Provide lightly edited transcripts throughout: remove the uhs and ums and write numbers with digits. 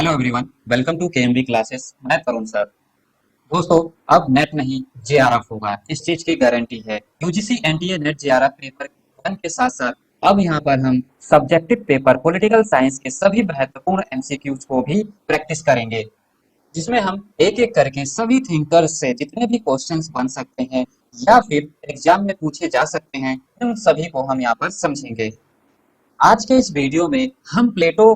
Hello everyone, welcome to KMB classes. मैं Tarun sir. दोस्तों, अब नेट नहीं जेआरएफ होगा, इस चीज की गारंटी है। UGC NTA net JRF paper one के साथ साथ अब यहाँ पर हम सब्जेक्टिव पेपर पॉलिटिकल साइंस के सभी महत्वपूर्ण एमसीक्यूज को भी प्रैक्टिस करेंगे, जिसमें हम एक एक करके सभी थिंकर्स से जितने भी क्वेश्चंस बन सकते हैं या फिर एग्जाम में पूछे जा सकते हैं, उन सभी को हम यहाँ पर समझेंगे। आज के इस वीडियो में हम प्लेटो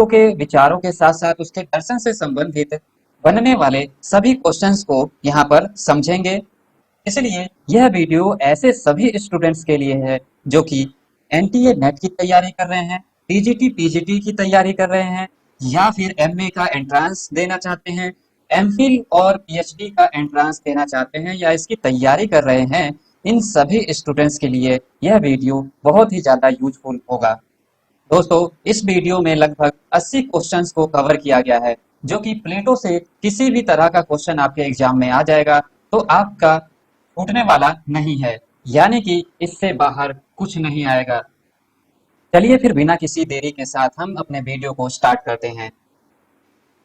के विचारों के साथ साथ उसके दर्शन से संबंधित बनने वाले सभी क्वेश्चंस को यहाँ पर समझेंगे। इसलिए यह वीडियो ऐसे सभी स्टूडेंट्स के लिए है जो कि एनटीए नेट की तैयारी कर रहे हैं, टीजीटी पीजीटी की तैयारी कर रहे हैं, या फिर एमए का एंट्रेंस देना चाहते हैं, एमफिल और पीएचडी का एंट्रेंस देना चाहते हैं या इसकी तैयारी कर रहे हैं। इन सभी स्टूडेंट्स के लिए यह वीडियो बहुत ही ज्यादा यूजफुल होगा। दोस्तों, इस वीडियो में लगभग 80 क्वेश्चंस को कवर किया गया है, जो कि प्लेटो से किसी भी तरह का क्वेश्चन आपके एग्जाम में आ जाएगा तो आपका छूटने वाला नहीं है, यानी कि इससे बाहर कुछ नहीं आएगा। चलिए फिर बिना किसी देरी के साथ हम अपने वीडियो को स्टार्ट करते हैं।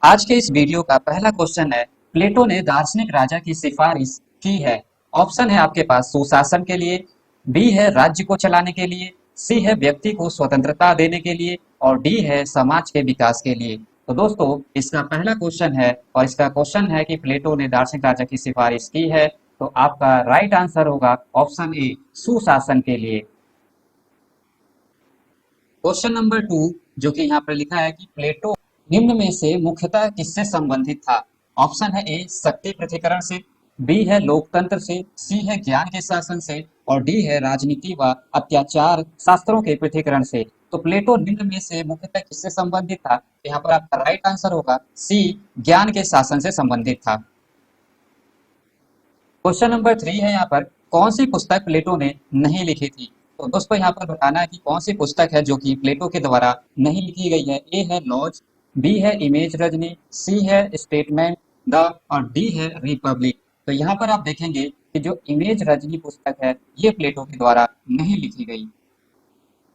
आज के इस वीडियो का पहला क्वेश्चन है, प्लेटो ने दार्शनिक राजा की सिफारिश की है। ऑप्शन है आपके पास सुशासन के लिए, बी है राज्य को चलाने के लिए, सी है व्यक्ति को स्वतंत्रता देने के लिए और डी है समाज के विकास के लिए। तो दोस्तों, इसका पहला क्वेश्चन है और इसका क्वेश्चन है कि प्लेटो ने दार्शनिक राजा की सिफारिश की है, तो आपका राइट आंसर होगा ऑप्शन ए, सुशासन के लिए। क्वेश्चन नंबर टू, जो कि यहाँ पर लिखा है कि प्लेटो निम्न में से मुख्यतः किससे संबंधित था। ऑप्शन है ए, शक्ति पृथक्करण से, बी है लोकतंत्र से, सी है ज्ञान के शासन से और डी है राजनीति व अत्याचार शास्त्रों के पृथक्करण से। तो प्लेटो निम्न में से मुख्यतः किससे संबंधित था, तो यहाँ पर आपका राइट आंसर होगा सी, ज्ञान के शासन से संबंधित था। क्वेश्चन नंबर थ्री है यहाँ पर, कौन सी पुस्तक प्लेटो ने नहीं लिखी थी। तो दोस्तों, यहाँ पर बताना है कि कौन सी पुस्तक है जो कि प्लेटो के द्वारा नहीं लिखी गई है। ए है लॉज, बी है इमेज रजनी, सी है स्टेटमेंट द और डी है रिपब्लिक। तो यहाँ पर आप देखेंगे कि जो इमेज रजनी पुस्तक है ये प्लेटो के द्वारा नहीं लिखी गई।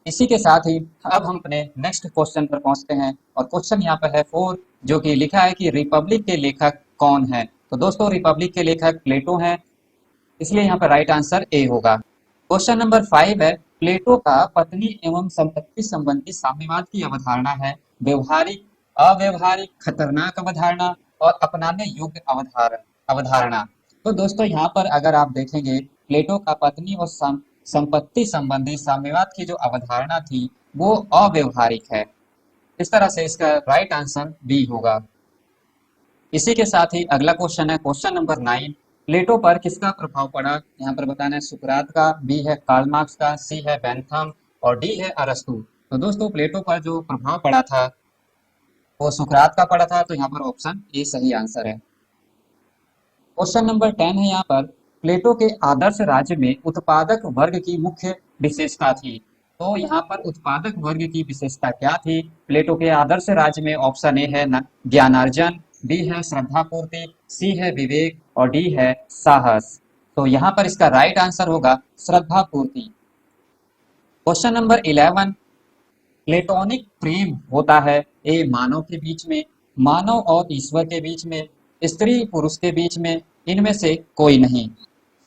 इसी के साथ ही अब हम अपने नेक्स्ट क्वेश्चन पर पहुंचते हैं और क्वेश्चन यहाँ पर है फोर, जो कि लिखा है कि रिपब्लिक के लेखक कौन है। तो दोस्तों, रिपब्लिक के लेखक प्लेटो हैं, इसलिए यहाँ पर राइट आंसर ए होगा। क्वेश्चन नंबर फाइव है, प्लेटो का पत्नी एवं संपत्ति संबंधी साम्यवाद की अवधारणा है व्यवहारिक, अव्यवहारिक, खतरनाक अवधारणा और अपनाने योग्य अवधारणा। तो दोस्तों, यहाँ पर अगर आप देखेंगे प्लेटो का पत्नी और संपत्ति संबंधी साम्यवाद की जो अवधारणा थी वो अव्यवहारिक है। इस तरह से इसका राइट आंसर बी होगा। इसी के साथ ही अगला क्वेश्चन है क्वेश्चन नंबर नाइन, प्लेटो पर किसका प्रभाव पड़ा। यहाँ पर बताना है सुकरात का, बी है कार्ल मार्क्स का, सी है बेंथम और डी है अरस्तु। तो दोस्तों, प्लेटो पर जो प्रभाव पड़ा था वो सुकरात का पड़ा था, तो यहाँ पर ऑप्शन ए सही आंसर है। क्वेश्चन नंबर टेन है यहाँ पर, प्लेटो के आदर्श राज्य में उत्पादक वर्ग की मुख्य विशेषता थी। तो यहाँ पर उत्पादक वर्ग की विशेषता क्या थी प्लेटो के आदर्श राज्य में। ऑप्शन ए है ज्ञानार्जन, बी है श्रद्धा पूर्ति, सी है विवेक और डी है साहस। तो यहाँ पर इसका राइट आंसर होगा श्रद्धा पूर्ति। क्वेश्चन नंबर 11, प्लेटोनिक प्रेम होता है ए मानव के बीच में, मानव और ईश्वर के बीच में, स्त्री पुरुष के बीच में, इनमें से कोई नहीं।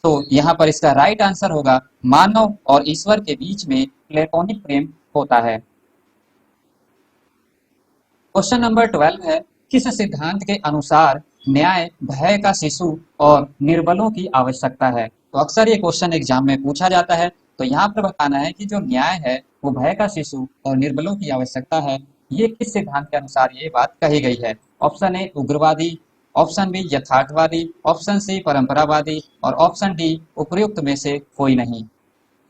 तो यहाँ पर इसका राइट आंसर होगा मानव और ईश्वर के बीच में प्लेटोनिक प्रेम होता है। क्वेश्चन नंबर 12 है, किस सिद्धांत के अनुसार न्याय भय का शिशु और निर्बलों की आवश्यकता है। तो अक्सर ये क्वेश्चन एग्जाम में पूछा जाता है, तो यहाँ पर बताना है कि जो न्याय है वो भय का शिशु और निर्बलों की आवश्यकता है, ये किस सिद्धांत के अनुसार ये बात कही गई है। ऑप्शन ए उग्रवादी, ऑप्शन बी यथार्थवादी, ऑप्शन सी परंपरावादी और ऑप्शन डी उपयुक्त में से कोई नहीं।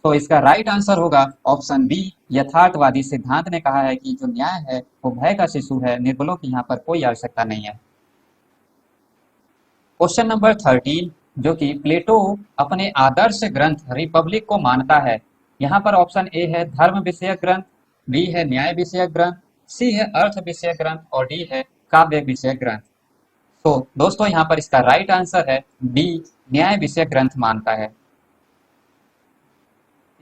तो इसका राइट आंसर होगा ऑप्शन बी, यथार्थवादी सिद्धांत ने कहा है कि जो न्याय है वो भय का शिशु है, निर्बलों की यहाँ पर कोई आवश्यकता नहीं है। क्वेश्चन नंबर 13, जो कि प्लेटो अपने आदर्श ग्रंथ रिपब्लिक को मानता है। यहाँ पर ऑप्शन ए है धर्म विषयक ग्रंथ, बी है न्याय विषयक ग्रंथ, सी है अर्थ विषयक ग्रंथ और डी है काव्य विषयक ग्रंथ। तो दोस्तों, यहाँ पर इसका राइट आंसर है बी, न्याय विषयक ग्रंथ मानता है।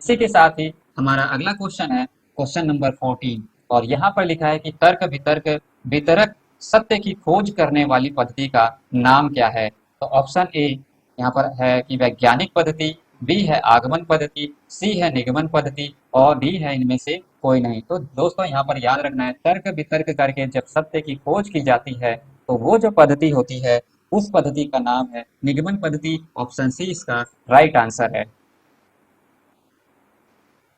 इसी के साथ ही हमारा अगला क्वेश्चन है क्वेश्चन नंबर 14 और यहाँ पर लिखा है कि तर्क वितर्क वितरक सत्य की खोज करने वाली पद्धति का नाम क्या है? तो ऑप्शन ए यहाँ पर है कि वैज्ञानिक पद्धति, बी है आगमन पद्धति, सी है निगमन पद्धति और डी है इनमें से कोई नहीं। तो दोस्तों यहाँ पर याद रखना है, तर्क वितर्क करके जब सत्य की खोज की जाती है तो वो जो पद्धति होती है उस पद्धति का नाम है निगमन पद्धति। ऑप्शन सी इसका राइट आंसर है।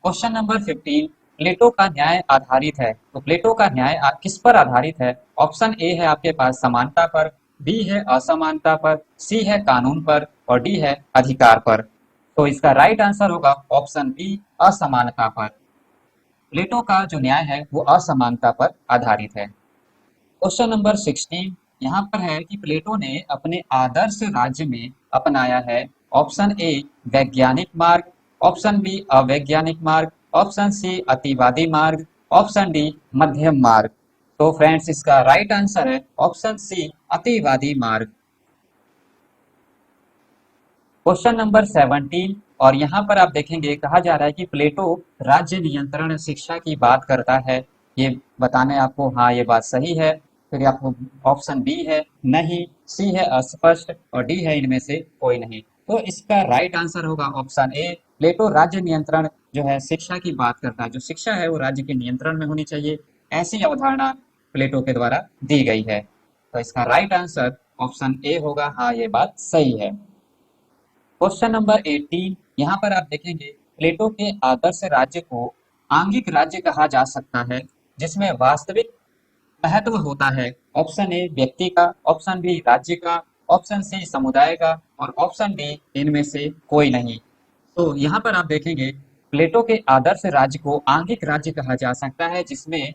क्वेश्चन नंबर 15, प्लेटो का न्याय आधारित है। तो प्लेटो का न्याय किस पर आधारित है? ऑप्शन ए है आपके पास समानता पर, बी है असमानता पर, सी है कानून पर और डी है अधिकार पर। तो इसका राइट आंसर होगा ऑप्शन बी असमानता पर। प्लेटो का जो न्याय है वो असमानता पर आधारित है। क्वेश्चन नंबर 16, यहाँ पर है कि प्लेटो ने अपने आदर्श राज्य में अपनाया है ऑप्शन ए वैज्ञानिक मार्ग, ऑप्शन बी अवैज्ञानिक मार्ग, ऑप्शन सी अतिवादी मार्ग, ऑप्शन डी मध्यम मार्ग। तो फ्रेंड्स इसका राइट आंसर है ऑप्शन सी अतिवादी मार्ग। क्वेश्चन नंबर 17, और यहाँ पर आप देखेंगे कहा जा रहा है कि प्लेटो राज्य नियंत्रण शिक्षा की बात करता है। ये बताने आपको हाँ ये बात सही है। फिर आपको ऑप्शन बी है नहीं, सी है अस्पष्ट और डी है इनमें से कोई नहीं। तो इसका राइट आंसर होगा ऑप्शन ए, प्लेटो राज्य नियंत्रण जो है शिक्षा की बात करता है। जो शिक्षा है वो राज्य के नियंत्रण में होनी चाहिए, ऐसी अवधारणा प्लेटो के द्वारा दी गई है। तो इसका राइट आंसर ऑप्शन ए होगा। हाँ ये बात सही है। क्वेश्चन नंबर 18, यहाँ पर आप देखेंगे प्लेटो के आदर्श राज्य को आंगिक राज्य कहा जा सकता है जिसमें वास्तविक महत्व होता है। ऑप्शन ए व्यक्ति का, ऑप्शन बी राज्य का, ऑप्शन सी समुदाय का और ऑप्शन डी इनमें से कोई नहीं। तो यहाँ पर आप देखेंगे प्लेटो के आदर्श राज्य को आंगिक राज्य कहा जा सकता है जिसमें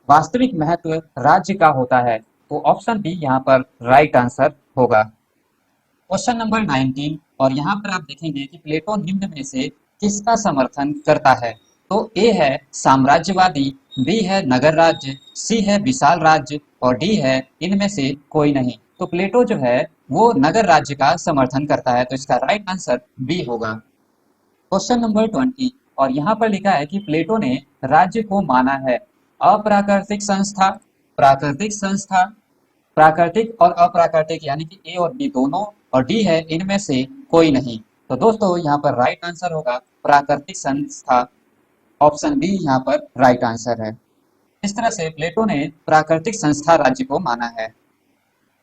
वास्तविक महत्व राज्य का होता है। तो ऑप्शन बी यहाँ पर राइट आंसर होगा। क्वेश्चन नंबर 19, और यहाँ पर आप देखेंगे कि प्लेटो निम्न में से किसका समर्थन करता है? तो ए है साम्राज्यवादी, बी है नगर राज्य, सी है विशाल राज्य और डी है इनमें से कोई नहीं। तो प्लेटो जो है वो नगर राज्य का समर्थन करता है। तो इसका राइट आंसर बी होगा। क्वेश्चन नंबर 20, और यहाँ पर लिखा है कि प्लेटो ने राज्य को माना है अप्राकृतिक संस्था, प्राकृतिक संस्था, प्राकृतिक और अप्राकृतिक यानी कि ए और बी दोनों और डी है इनमें से कोई नहीं। तो दोस्तों यहाँ पर राइट आंसर होगा प्राकृतिक संस्था। ऑप्शन बी यहाँ पर राइट आंसर है। इस तरह से प्लेटो ने प्राकृतिक संस्था राज्य को माना है।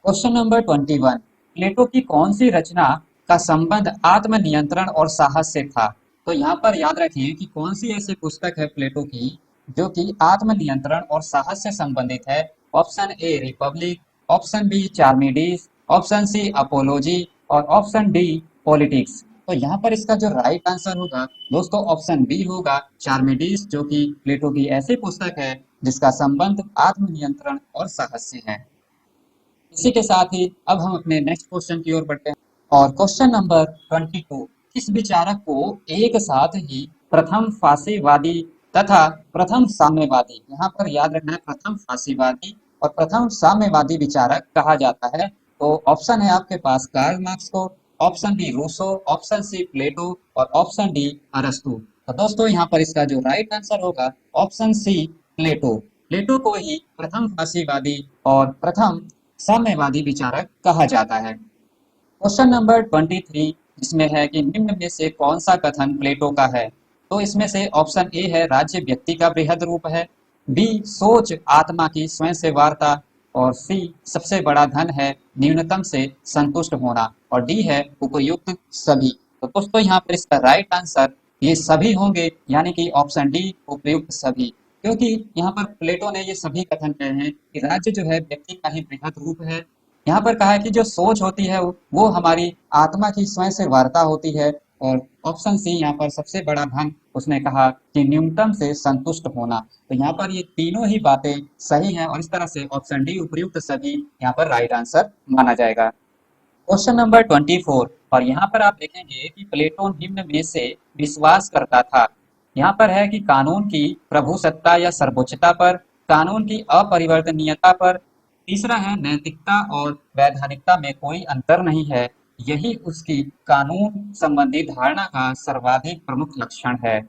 क्वेश्चन नंबर 21, प्लेटो की कौन सी रचना का संबंध आत्मनियंत्रण और साहस से था? तो यहाँ पर याद रखिए कि कौन सी ऐसी पुस्तक है प्लेटो की जो कि आत्मनियंत्रण और साहस से संबंधित है। Option A Republic, option B Charmides, option C Apology और ऑप्शन डी पॉलिटिक्स। तो यहाँ पर इसका जो राइट आंसर होगा दोस्तों ऑप्शन बी होगा चार्मिडीज, जो कि प्लेटो की ऐसी पुस्तक है जिसका संबंध आत्मनियंत्रण और साहस से है। इसी के साथ ही अब हम अपने नेक्स्ट क्वेश्चन की ओर बढ़ते हैं। और क्वेश्चन नंबर 22, किस विचारक को एक साथ ही प्रथम फासीवादी तथा प्रथम साम्यवादी, यहाँ पर याद रखना है प्रथम फासीवादी और प्रथम साम्यवादी विचारक कहा जाता है? तो ऑप्शन है आपके पास कार्ल मार्क्स को, option B Rousseau, option C Plato और ऑप्शन डी अरस्तु। तो दोस्तों यहाँ पर इसका जो राइट आंसर होगा ऑप्शन सी प्लेटो। प्लेटो को ही प्रथम फासीवादी और प्रथम साम्यवादी विचारक कहा जाता है। क्वेश्चन नंबर 23, इसमें है कि निम्न में से कौन सा कथन प्लेटो का है? तो इसमें से ऑप्शन ए है राज्य व्यक्ति का बृहद रूप है, बी सोच आत्मा की स्वयं से वार्ता और सी सबसे बड़ा धन है न्यूनतम से संतुष्ट होना और डी है उपयुक्त सभी। तो दोस्तों यहाँ पर इसका राइट आंसर ये सभी होंगे, यानी कि ऑप्शन डी उपयुक्त सभी। क्योंकि यहाँ पर प्लेटो ने ये सभी कथन कहे हैं कि राज्य जो है व्यक्ति का ही बृहद रूप है। यहाँ पर कहा है कि जो सोच होती है वो हमारी आत्मा की स्वयं से वार्ता होती है और ऑप्शन सी यहाँ पर सबसे बड़ा धन उसने कहा कि न्यूनतम से संतुष्ट होना। तो यहाँ पर ये तीनों ही बातें सही हैं और इस तरह से ऑप्शन डी उपयुक्त सभी यहाँ पर राइट आंसर माना जाएगा। क्वेश्चन नंबर 24, और यहाँ पर आप देखेंगे कि प्लेटो निम्न में से विश्वास करता था। यहाँ पर है कि कानून की प्रभुसत्ता या सर्वोच्चता पर, कानून की अपरिवर्तनीयता पर, तीसरा है नैतिकता और वैधानिकता में कोई अंतर नहीं है, यही उसकी कानून संबंधी धारणा का सर्वाधिक प्रमुख लक्षण है।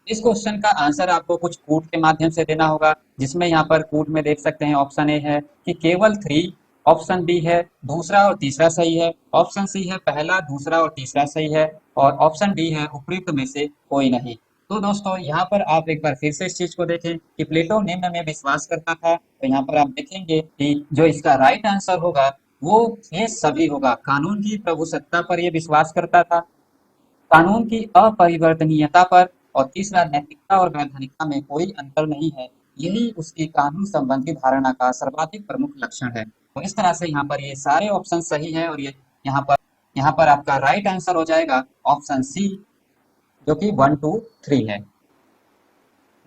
इस क्वेश्चन का आंसर आपको कुछ कूट के माध्यम से देना होगा, जिसमें यहाँ पर कूट में देख सकते हैं ऑप्शन ए है कि केवल 3, ऑप्शन बी है दूसरा और तीसरा सही है, ऑप्शन सी है पहला दूसरा और तीसरा सही है, और ऑप्शन डी है उपयुक्त में से कोई नहीं। तो दोस्तों यहाँ पर आप एक बार फिर से इस चीज को देखें कि प्लेटो निम्न में विश्वास करता था, तो यहाँ पर आप देखेंगे कि जो इसका राइट आंसर होगा वो ये सभी होगा। कानून की प्रभुसत्ता पर ये विश्वास करता था, कानून की अपरिवर्तनीयता पर, और तीसरा नैतिकता और वैधानिकता में कोई अंतर नहीं है। यही उसकी कानून संबंधी धारणा का सर्वाधिक प्रमुख लक्षण है। तो इस तरह से यहाँ पर ये सारे ऑप्शन सही है, और ये यहाँ पर आपका राइट आंसर हो जाएगा ऑप्शन सी, जो कि 1, 2, 3 है।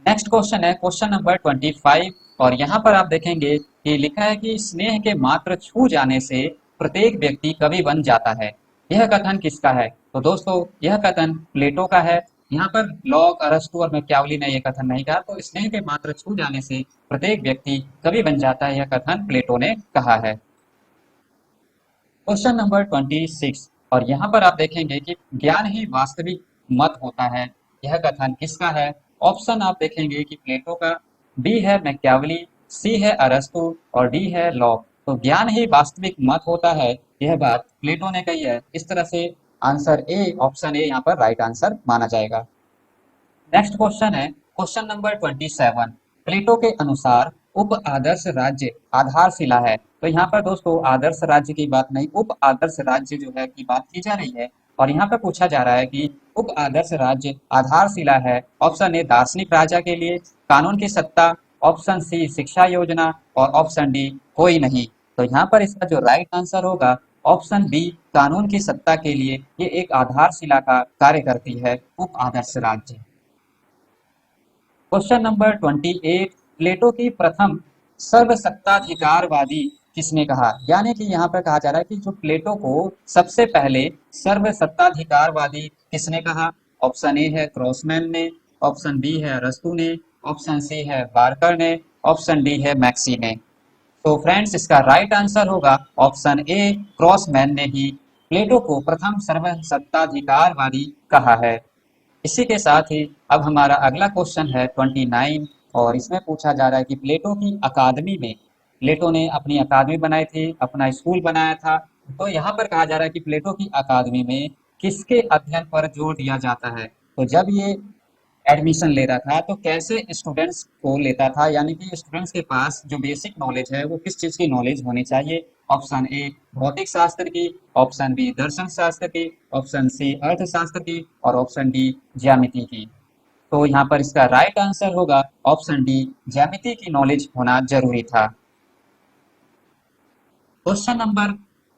नेक्स्ट क्वेश्चन है क्वेश्चन नंबर 25, और यहाँ पर आप देखेंगे कि लिखा है कि स्नेह के मात्र छू जाने से प्रत्येक व्यक्ति कवि बन जाता है। यह कथन किसका है? तो दोस्तों यह कथन प्लेटो का है। यहाँ पर लॉक, अरस्तु और मैकियावली ने यह कथन नहीं कहा, तो स्नेह के मात्र छू जाने से प्रत्येक व्यक्ति कवि बन जाता है, यह कथन प्लेटो ने कहा है। क्वेश्चन नंबर 26, और यहाँ पर आप देखेंगे कि ज्ञान ही वास्तविक मत होता है। यह कथन किसका है? ऑप्शन आप देखेंगे कि प्लेटो का, बी है मैकियावली, सी है अरस्तु और डी है लॉक। तो ज्ञान ही वास्तविक मत होता है, यह बात प्लेटो ने कही है। इस तरह से आंसर ए, ऑप्शन ए यहाँ पर राइट आंसर माना जाएगा। नेक्स्ट क्वेश्चन है क्वेश्चन नंबर 27, प्लेटो के अनुसार उप आदर्श राज्य आधारशिला है। तो यहाँ पर दोस्तों आदर्श राज्य की बात नहीं, उप आदर्श राज्य जो है की बात की जा रही है, और यहाँ पर पूछा जा रहा है कि उप आदर्श राज्य आधारशिला है। ऑप्शन ए दार्शनिक राजा के लिए, कानून की सत्ता, ऑप्शन सी शिक्षा योजना, और ऑप्शन डी कोई नहीं। तो यहाँ पर इसका जो राइट आंसर होगा ऑप्शन बी, कानून की सत्ता के लिए ये एक आधारशिला का कार्य करती है उप आदर्श राज्य। क्वेश्चन नंबर 28, प्लेटो की प्रथम सर्वसत्ताधिकारवादी किसने कहा? यानी कि यहाँ पर कहा जा रहा है कि जो प्लेटो को सबसे पहले सर्वसत्ताधिकारवादी किसने कहा? ऑप्शन ए है क्रॉसमैन ने, ऑप्शन बी है अरस्तु ने, ऑप्शन सी है बार्कर ने, ऑप्शन डी है मैक्सी ने। तो फ्रेंड्स इसका राइट आंसर होगा ऑप्शन ए, क्रॉसमैन ने ही प्लेटो को प्रथम सर्वसत्ताधिकारवादी कहा है। इसी के साथ ही अब हमारा अगला क्वेश्चन है 29, और इसमें पूछा जा रहा है कि प्लेटो की अकादमी में, प्लेटो ने अपनी अकादमी बनाई थी, अपना स्कूल बनाया था। तो यहाँ पर कहा जा रहा है कि प्लेटो की अकादमी में किसके अध्ययन पर जोर दिया जाता है? तो जब ये एडमिशन ले रहा था तो कैसे स्टूडेंट्स को लेता था, यानी कि स्टूडेंट्स के पास जो बेसिक नॉलेज है वो किस चीज की नॉलेज होनी चाहिए? ऑप्शन ए भौतिक शास्त्र की, ऑप्शन बी दर्शन शास्त्र की, ऑप्शन सी अर्थशास्त्र की, और ऑप्शन डी ज्यामिति की। तो यहाँ पर इसका राइट आंसर होगा ऑप्शन डी, ज्यामिति की नॉलेज होना जरूरी था। क्वेश्चन नंबर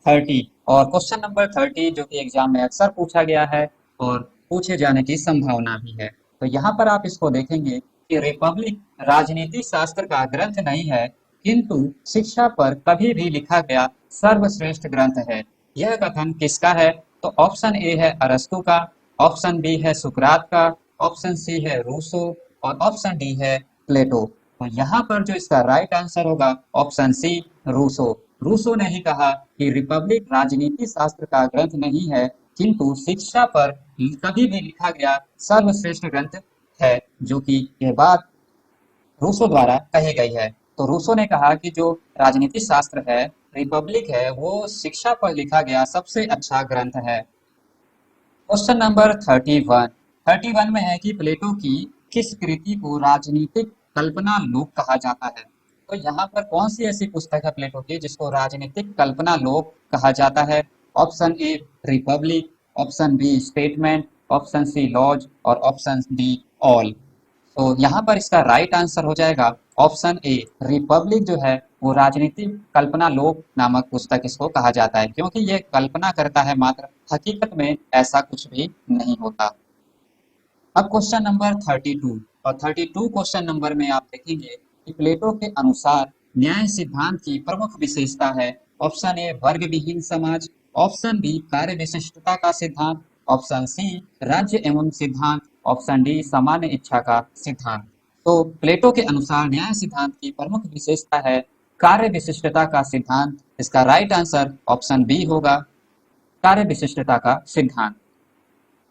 30, और क्वेश्चन नंबर 30 जो कि एग्जाम में अक्सर पूछा गया है और पूछे जाने की संभावना भी है। तो यहाँ पर आप इसको देखेंगे कि रिपब्लिक राजनीति शास्त्र का ग्रंथ नहीं है, किंतु शिक्षा पर कभी भी लिखा गया सर्वश्रेष्ठ ग्रंथ है। यह कथन किसका है? तो ऑप्शन ए है अरस्तु का, ऑप्शन बी है सुकरात का, ऑप्शन सी है रूसो, और ऑप्शन डी है प्लेटो। तो यहाँ पर जो इसका राइट आंसर होगा ऑप्शन सी, रूसो। रूसो ने ही कहा कि रिपब्लिक राजनीति शास्त्र का ग्रंथ नहीं है, किंतु शिक्षा पर कभी भी लिखा गया सर्वश्रेष्ठ ग्रंथ है, जो कि यह बात रूसो द्वारा कही गई है। तो रूसो ने कहा कि जो राजनीति शास्त्र है, रिपब्लिक है, वो शिक्षा पर लिखा गया सबसे अच्छा ग्रंथ है। क्वेश्चन नंबर 31, 31 में है कि प्लेटो की किस कृति को राजनीतिक कल्पना लोक कहा जाता है? तो यहाँ पर कौन सी ऐसी पुस्तक है प्लेटो की जिसको राजनीतिक कल्पना लोक कहा जाता है? Option A Republic, option B statement, option C laws, और ऑप्शन डी ऑल। तो यहाँ पर इसका राइट आंसर हो जाएगा ऑप्शन ए, रिपब्लिक जो है वो राजनीतिक कल्पना लोक नामक पुस्तक इसको कहा जाता है, क्योंकि ये कल्पना करता है, मात्र हकीकत में ऐसा कुछ भी नहीं होता। अब क्वेश्चन नंबर 32, और 32 क्वेश्चन नंबर में आप देखेंगे कि प्लेटो के अनुसार न्याय सिद्धांत की प्रमुख विशेषता है। ऑप्शन ए वर्ग विहीन समाज, ऑप्शन बी कार्य विशिष्टता का सिद्धांत, ऑप्शन सी राज्य एवं सिद्धांत, ऑप्शन डी सामान्य इच्छा का सिद्धांत। तो प्लेटो के अनुसार न्याय सिद्धांत की प्रमुख विशेषता है कार्य विशिष्टता का सिद्धांत। इसका राइट आंसर ऑप्शन बी होगा, कार्य विशिष्टता का सिद्धांत।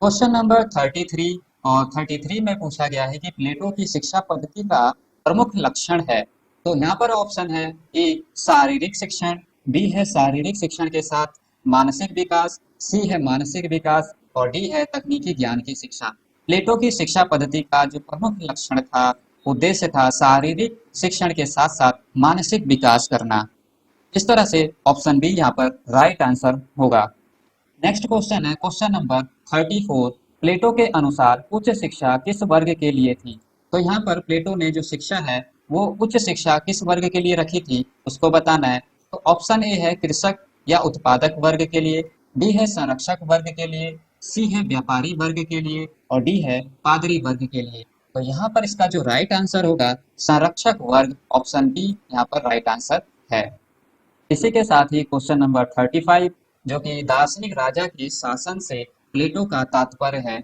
क्वेश्चन नंबर 33, और 33 में पूछा गया है कि प्लेटो की शिक्षा पद्धति का प्रमुख लक्षण है। तो यहाँ पर ऑप्शन है ए शारीरिक शिक्षण, बी है शारीरिक शिक्षण के साथ मानसिक विकास, सी है मानसिक विकास और डी है तकनीकी ज्ञान की शिक्षा। प्लेटो की शिक्षा पद्धति का जो प्रमुख लक्षण था, उद्देश्य था शारीरिक शिक्षण के साथ साथ मानसिक विकास करना। इस तरह से ऑप्शन बी यहाँ पर राइट आंसर होगा। नेक्स्ट क्वेश्चन है क्वेश्चन नंबर 34। प्लेटो के अनुसार उच्च शिक्षा किस वर्ग के लिए थी? तो यहाँ पर प्लेटो ने जो शिक्षा है वो उच्च शिक्षा किस वर्ग के लिए रखी थी उसको बताना है। तो ऑप्शन ए है कृषक या उत्पादक वर्ग के लिए, बी है संरक्षक वर्ग के लिए, सी है व्यापारी वर्ग के लिए और डी है पादरी वर्ग के लिए। तो यहाँ पर इसका जो राइट आंसर होगा संरक्षक वर्ग, ऑप्शन बी यहाँ पर राइट आंसर है। इसी के साथ ही क्वेश्चन नंबर 35 जो कि दार्शनिक राजा के शासन से प्लेटो का तात्पर्य है।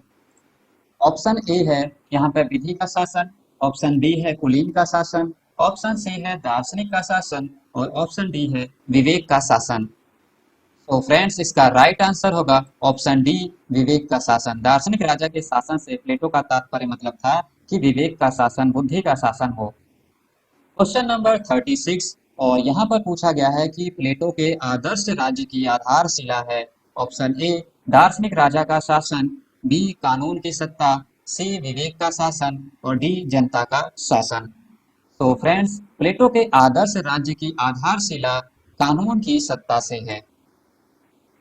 ऑप्शन ए है यहाँ पे विधि का शासन, ऑप्शन बी है कुलीन का शासन, ऑप्शन सी है दार्शनिक का शासन और ऑप्शन डी है विवेक का शासन। तो फ्रेंड्स इसका राइट आंसर होगा ऑप्शन डी विवेक का शासन। दार्शनिक राजा के शासन से प्लेटो का तात्पर्य मतलब था कि विवेक का शासन, बुद्धि का शासन हो। क्वेश्चन नंबर 36 और यहाँ पर पूछा गया है कि प्लेटो के आदर्श राज्य की आधारशिला है। ऑप्शन ए दार्शनिक राजा का शासन, बी कानून की सत्ता, सी विवेक का शासन और डी जनता का शासन। तो फ्रेंड्स प्लेटो के आदर्श राज्य की आधारशिला कानून की सत्ता से है।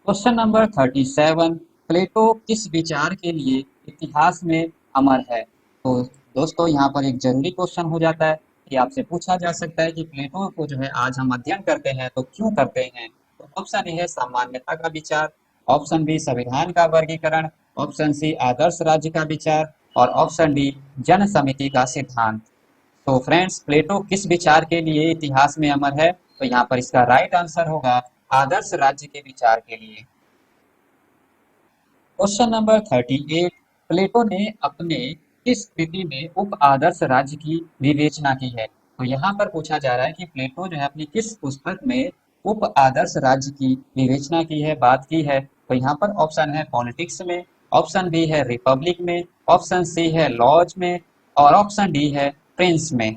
Question number 37। प्लेटो किस विचार के लिए इतिहास में अमर है? तो दोस्तों यहाँ पर एक जरूरी क्वेश्चन हो जाता है कि आपसे पूछा जा सकता है कि प्लेटो को जो है आज हम अध्ययन करते हैं तो क्यों करते हैं? तो ऑप्शन ए है सामान्यता का विचार, ऑप्शन बी संविधान का वर्गीकरण, ऑप्शन सी आदर्श राज्य का विचार और ऑप्शन डी जन समिति का सिद्धांत। तो फ्रेंड्स प्लेटो किस विचार के लिए इतिहास में अमर है? तो यहाँ पर इसका राइट आंसर होगा आदर्श राज्य के विचार के लिए। Question number 38। प्लेटो ने अपने किस कृति में उप आदर्श राज्य की विवेचना की है? तो यहाँ पर पूछा जा रहा है कि प्लेटो जो है अपनी किस पुस्तक में उप आदर्श राज्य की विवेचना की है, बात की है। तो यहाँ पर ऑप्शन है पॉलिटिक्स में, ऑप्शन बी है रिपब्लिक में, ऑप्शन सी है लॉज में और ऑप्शन डी है प्रिंस में।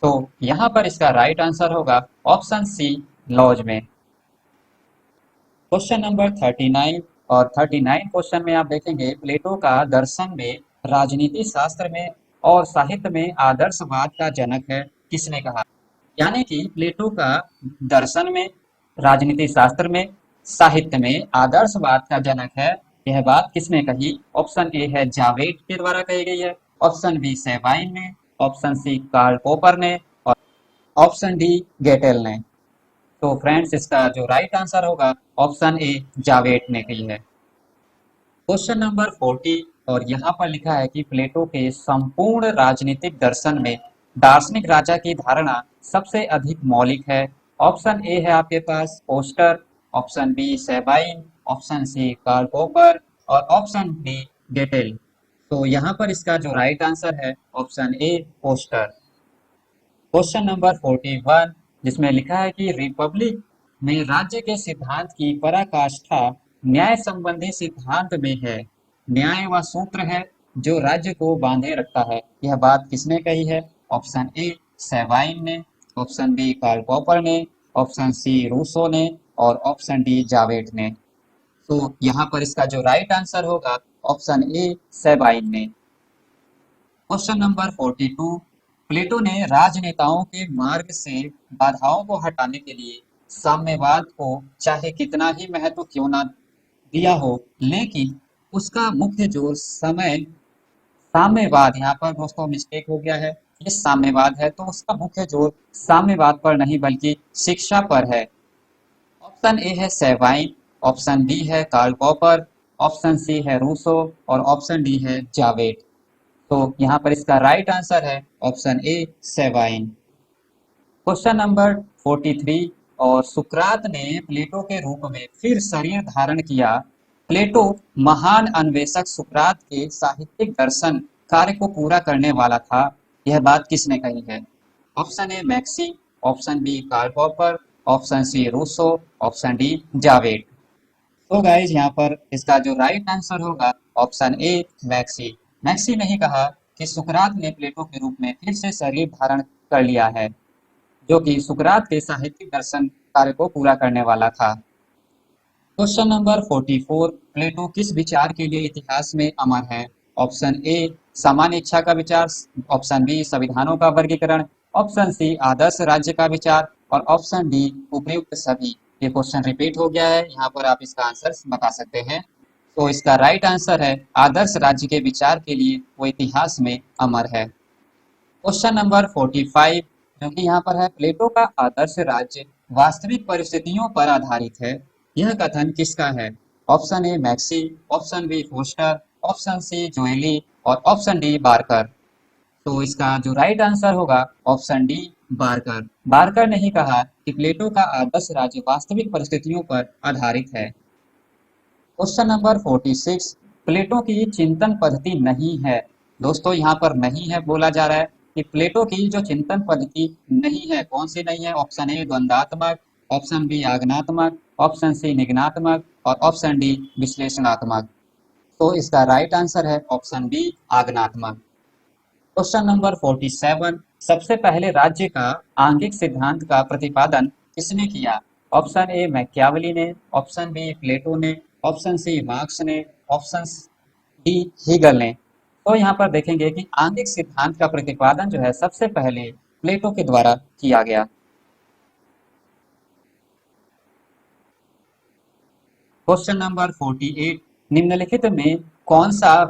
तो यहाँ पर इसका राइट आंसर होगा ऑप्शन सी लॉज में। क्वेश्चन नंबर 39 और 39 क्वेश्चन में आप देखेंगे प्लेटो का दर्शन में, राजनीति शास्त्र में और साहित्य में आदर्शवाद का जनक है किसने कहा? यानी कि प्लेटो का दर्शन में, राजनीति शास्त्र में, साहित्य में आदर्शवाद का जनक है, यह बात किसने कही? ऑप्शन ए है जावेट के द्वारा कही गई है, ऑप्शन बी सेवाइन ने, ऑप्शन सी कार्ल पोपर ने और ऑप्शन डी गेटेल ने। तो फ्रेंड्स इसका जो राइट आंसर होगा ऑप्शन ए जावेट ने की है। क्वेश्चन नंबर 40 और यहाँ पर लिखा है कि प्लेटो के संपूर्ण राजनीतिक दर्शन में दार्शनिक राजा की धारणा सबसे अधिक मौलिक है। ऑप्शन ए है आपके पास poster, option B Sabine, option C Karl Popper और ऑप्शन डी गेटेल। तो यहाँ पर इसका जो राइट आंसर है ऑप्शन ए पोस्टर। क्वेश्चन नंबर 41 जिसमें लिखा है कि रिपब्लिक में राज्य के सिद्धांत की पराकाष्ठा न्याय संबंधी सिद्धांत में है। न्याय वह सूत्र है जो राज्य को बांधे रखता है, यह बात किसने कही है? ऑप्शन ए सेवाइन ने, ऑप्शन बी कार्ल पॉपर ने, ऑप्शन सी रूसो ने और ऑप्शन डी जावेट ने। तो यहाँ पर इसका जो राइट आंसर होगा ऑप्शन ए सेबाइन ने। Question number 42। प्लेटो ने राजनेताओं के मार्ग से बाधाओं को हटाने के लिए साम्यवाद को चाहे कितना ही महत्व क्यों ना दिया हो, लेकिन उसका मुख्य जोर समय साम्यवाद, यहाँ पर दोस्तों मिस्टेक हो गया है, ये साम्यवाद है तो उसका मुख्य जोर साम्यवाद पर नहीं बल्कि शिक्षा पर है। ऑप्शन ए है सेवाइन, ऑप्शन बी है कार्ल पॉपर, ऑप्शन सी है रूसो और ऑप्शन डी है जावेट। तो यहाँ पर इसका राइट आंसर है ऑप्शन ए सेवाइन। क्वेश्चन नंबर 43 और सुकरात ने प्लेटो के रूप में फिर शरीर धारण किया। प्लेटो महान अन्वेषक सुकरात के साहित्यिक दर्शन कार्य को पूरा करने वाला था, यह बात किसने कही है? Option A Maxey, option B Karl Popper, option C Rousseau, option D Jowett. तो गाइज यहाँ पर इसका जो राइट आंसर होगा ऑप्शन ए मैक्सी। मैक्सी ने ही कहा कि सुकरात ने प्लेटो के रूप में फिर से शरीर धारण कर लिया है, जो कि सुकरात के साहित्यिक दर्शन कार्य को पूरा करने वाला था। क्वेश्चन नंबर 44, प्लेटो किस विचार के लिए इतिहास में अमर है? ऑप्शन ए सामान्य इच्छा का विचार, ऑप्शन बी संविधानों का वर्गीकरण, ऑप्शन सी आदर्श राज्य का विचार और ऑप्शन डी उपयुक्त सभी। ये क्वेश्चन रिपीट हो गया है, यहाँ पर आप इसका आंसर बता सकते हैं। तो इसका राइट आंसर है आदर्श राज्य के विचार के लिए वो इतिहास में अमर है। क्वेश्चन नंबर 45, जो कि यहाँ पर है, प्लेटो का आदर्श राज्य वास्तविक परिस्थितियों पर आधारित है, यह कथन किसका है? Option A Maxey, option B Foster, option C जोएली और ऑप्शन डी बार्कर। तो इसका जो राइट आंसर होगा ऑप्शन डी बार्कर। बार्कर ने ही कहा कि प्लेटो का आदर्श राज्य वास्तविक परिस्थितियों पर आधारित है। क्वेश्चन नंबर 46, प्लेटो की चिंतन पद्धति नहीं है। दोस्तों यहाँ पर नहीं है बोला जा रहा है कि प्लेटो की जो चिंतन पद्धति नहीं है, कौन सी नहीं है? ऑप्शन ए द्वंद्वात्मक, ऑप्शन बी आगनात्मक, ऑप्शन सी निगनात्मक और ऑप्शन डी विश्लेषणात्मक। तो इसका राइट आंसर है ऑप्शन बी आगनात्मक। क्वेश्चन नंबर 47, सबसे पहले राज्य का आंगिक सिद्धांत का प्रतिपादन किसने किया? ऑप्शन ए मैकियावेली ने, ऑप्शन बी प्लेटो ने, ऑप्शन सी मार्क्स ने, ऑप्शन डी हीगल ने। तो यहाँ पर देखेंगे कि आंगिक सिद्धांत का प्रतिपादन जो है सबसे पहले प्लेटो के द्वारा किया गया। क्वेश्चन नंबर 48, निम्नलिखित में कौन सा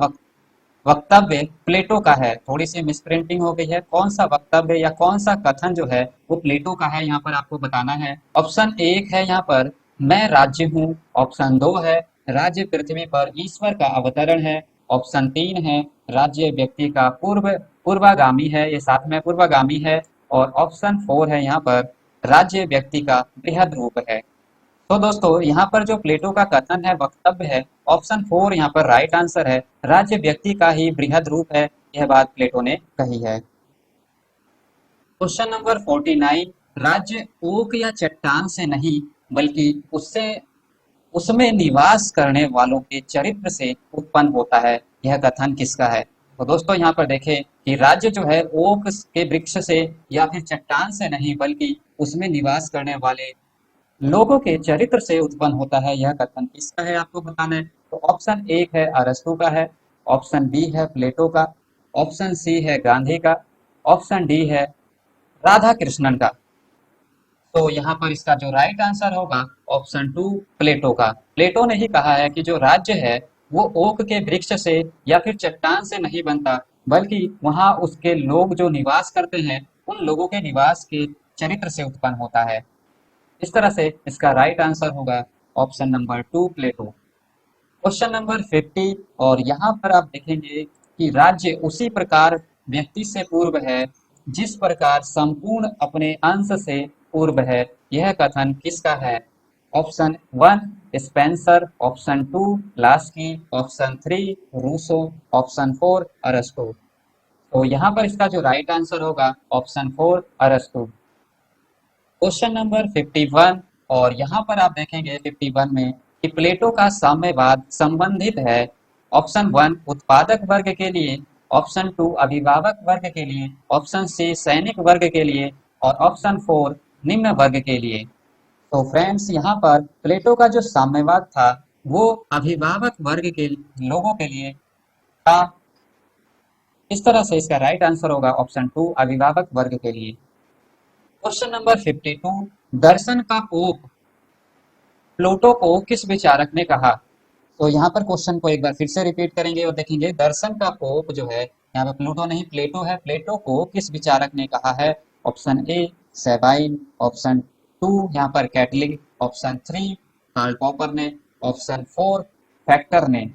वक्तव्य प्लेटो का है? थोड़ी सी मिसप्रिंटिंग हो गई है। कौन सा वक्तव्य या कौन सा कथन जो है वो प्लेटो का है, यहाँ पर आपको बताना है। ऑप्शन एक है यहाँ पर मैं राज्य हूँ, ऑप्शन दो है राज्य पृथ्वी पर ईश्वर का अवतरण है, ऑप्शन तीन है राज्य व्यक्ति का पूर्वागामी है, ये साथ में पूर्वागामी है, और ऑप्शन फोर है यहाँ पर राज्य व्यक्ति का बृहद रूप है। तो दोस्तों यहाँ पर जो प्लेटो का कथन है, वक्तव्य है, ऑप्शन फोर यहाँ पर राइट आंसर है। राज्य व्यक्ति का ही बृहद रूप है, यह बात प्लेटो ने कही है। क्वेश्चन नंबर 49, राज्य ओक या चट्टान से नहीं बल्कि उससे उसमें निवास करने वालों के चरित्र से उत्पन्न होता है, यह कथन किसका है? तो दोस्तों यहाँ पर देखें कि राज्य जो है ओक के वृक्ष से या फिर चट्टान से नहीं बल्कि उसमें निवास करने वाले लोगों के चरित्र से उत्पन्न होता है, यह कथन किसका है आपको बताना है। तो ऑप्शन एक है अरस्तु का है, ऑप्शन बी है प्लेटो का, ऑप्शन सी है गांधी का, ऑप्शन डी है राधा कृष्णन का। तो यहाँ पर इसका जो राइट आंसर होगा ऑप्शन टू प्लेटो का। प्लेटो ने ही कहा है कि जो राज्य है वो ओक के वृक्ष से या फिर चट्टान से नहीं बनता, बल्कि वहाँ उसके लोग जो निवास करते हैं उन लोगों के निवास के चरित्र से उत्पन्न होता है। इस तरह से इसका राइट आंसर होगा ऑप्शन नंबर टू प्लेटो। क्वेश्चन नंबर 50, और यहाँ पर आप देखेंगे कि राज्य उसी प्रकार व्यक्ति से पूर्व है जिस प्रकार संपूर्ण अपने अंश से पूर्व है, यह कथन किसका है? Option one Spencer, option two Laski, option three Rousseau, option four अरस्तु। तो यहाँ पर इसका जो राइट आंसर होगा ऑप्शन फोर अरस्तु। क्वेश्चन नंबर 51, और यहाँ पर आप देखेंगे 51 में कि प्लेटो का साम्यवाद संबंधित है ऑप्शन वन उत्पादक वर्ग के लिए, ऑप्शन टू अभिभावक वर्ग के लिए, ऑप्शन सी सैनिक वर्ग के लिए और ऑप्शन फोर निम्न वर्ग के लिए। तो फ्रेंड्स यहाँ पर प्लेटो का जो साम्यवाद था वो अभिभावक वर्ग के लोगों के लिए था। इस तरह से इसका राइट आंसर होगा ऑप्शन टू अभिभावक वर्ग के लिए। क्वेश्चन नंबर 52, दर्शन का पोप प्लेटो को किस विचारक ने कहा? तो यहाँ पर क्वेश्चन को एक बार फिर से रिपीट करेंगे और देखेंगे दर्शन का पोप जो है यहाँ पर प्लूटो नहीं प्लेटो है। प्लेटो को किस विचारक ने कहा है? Option A Sabine, option two यहाँ पर कैटलिक, ऑप्शन थ्री कार्ल पॉपर ने, ऑप्शन फोर फैक्टर ने।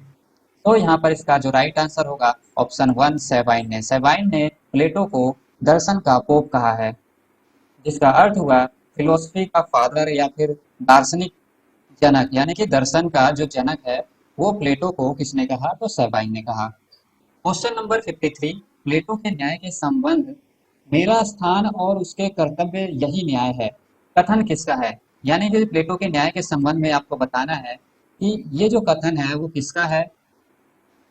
तो यहाँ पर इसका जो राइट आंसर होगा ऑप्शन वन सेबाइन ने। सेबाइन ने प्लेटो को दर्शन का पोप कहा है, जिसका अर्थ हुआ फिलोसफी का फादर या फिर दार्शनिक जनक, यानी कि दर्शन का जो जनक है वो प्लेटो को किसने कहा? तो सेबाइन ने कहा। क्वेश्चन नंबर 53, प्लेटो के न्याय के संबंध मेरा स्थान और उसके कर्तव्य यही न्याय है, कथन किसका है? यानी कि प्लेटो के न्याय के संबंध में आपको बताना है कि ये जो कथन है वो किसका है।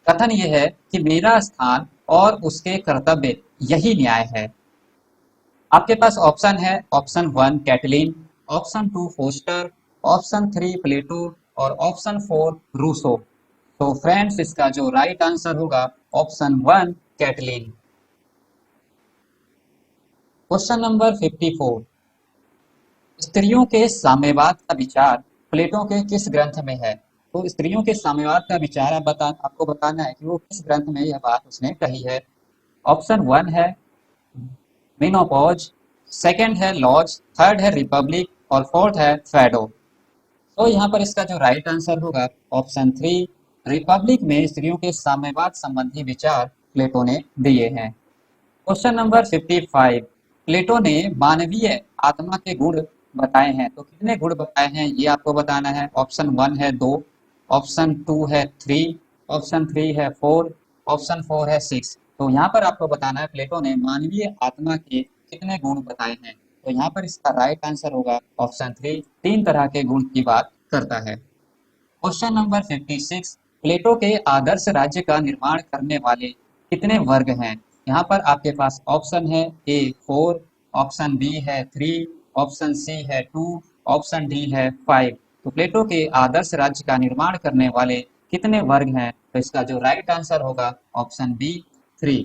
कथन ये है कि मेरा स्थान और उसके कर्तव्य यही न्याय है। आपके पास ऑप्शन है, option 1 Catlin, option 2 Foster, option 3 Plato और ऑप्शन 4 रूसो। तो फ्रेंड्स इसका जो राइट आंसर होगा ऑप्शन 1 कैटलीन। क्वेश्चन नंबर 54, स्त्रियों के साम्यवाद का विचार प्लेटो के किस ग्रंथ में है? तो स्त्रियों के साम्यवाद का विचार आपको बताना है कि वो किस ग्रंथ में यह बात उसने कही है। ऑप्शन 1 है मेनोपॉज, सेकंड है लॉज, थर्ड है रिपब्लिक और फोर्थ है फैडो। तो यहाँ पर इसका जो राइट आंसर होगा ऑप्शन 3 रिपब्लिक में स्त्रियों के साम्यवाद संबंधी विचार प्लेटो ने दिए हैं। क्वेश्चन नंबर 55, प्लेटो ने मानवीय आत्मा के गुण बताए हैं, तो कितने गुण बताए हैं ये आपको बताना है। ऑप्शन 1 है 2, ऑप्शन 2 है 3, ऑप्शन 3 है 4, ऑप्शन 4 है 6। तो यहाँ पर आपको बताना है प्लेटो ने मानवीय आत्मा के कितने गुण बताए हैं। तो यहाँ पर इसका राइट आंसर होगा ऑप्शन 3, 3 तरह के गुण की बात करता है। क्वेश्चन नंबर 56, प्लेटो के आदर्श राज्य का निर्माण करने वाले कितने वर्ग हैं? यहाँ पर आपके पास ऑप्शन है ए 4, ऑप्शन बी है 3, ऑप्शन सी है 2, ऑप्शन डी है 5। तो प्लेटो के आदर्श राज्य का निर्माण करने वाले कितने वर्ग हैं? तो इसका जो राइट आंसर होगा ऑप्शन बी 3।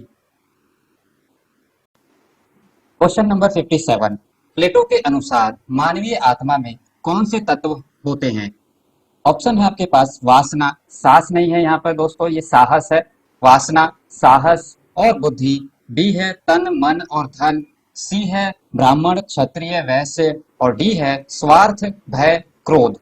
क्वेश्चन नंबर 57, प्लेटो के अनुसार मानवीय आत्मा में कौन से तत्व होते हैं? ऑप्शन है आपके पास वासना, साहस नहीं है यहाँ पर दोस्तों, ये साहस है। वासना, साहस और बुद्धि। बी है तन मन और धन, सी है ब्राह्मण क्षत्रिय वैश्य और डी है स्वार्थ भय क्रोध।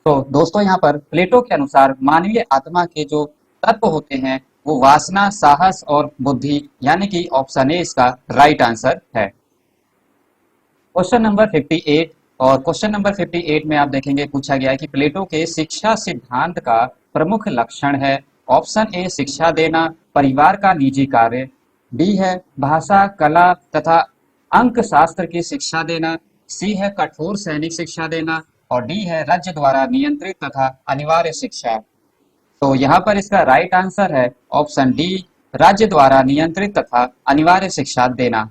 तो दोस्तों यहाँ पर प्लेटो के अनुसार मानवीय आत्मा के जो तत्व होते हैं वो वासना, साहस और बुद्धि, यानी कि ऑप्शन ए इसका राइट आंसर है। क्वेश्चन नंबर 58, और क्वेश्चन नंबर 58 में आप देखेंगे पूछा गया है कि प्लेटो के शिक्षा सिद्धांत का प्रमुख लक्षण है। ऑप्शन ए शिक्षा देना, परिवार का निजी कार्य, बी है भाषा कला तथा अंक शास्त्र की शिक्षा देना, सी है कठोर सैनिक शिक्षा देना और डी है राज्य द्वारा नियंत्रित तथा अनिवार्य शिक्षा। तो यहाँ पर इसका राइट आंसर है ऑप्शन डी, राज्य द्वारा नियंत्रित तथा अनिवार्य शिक्षा देना।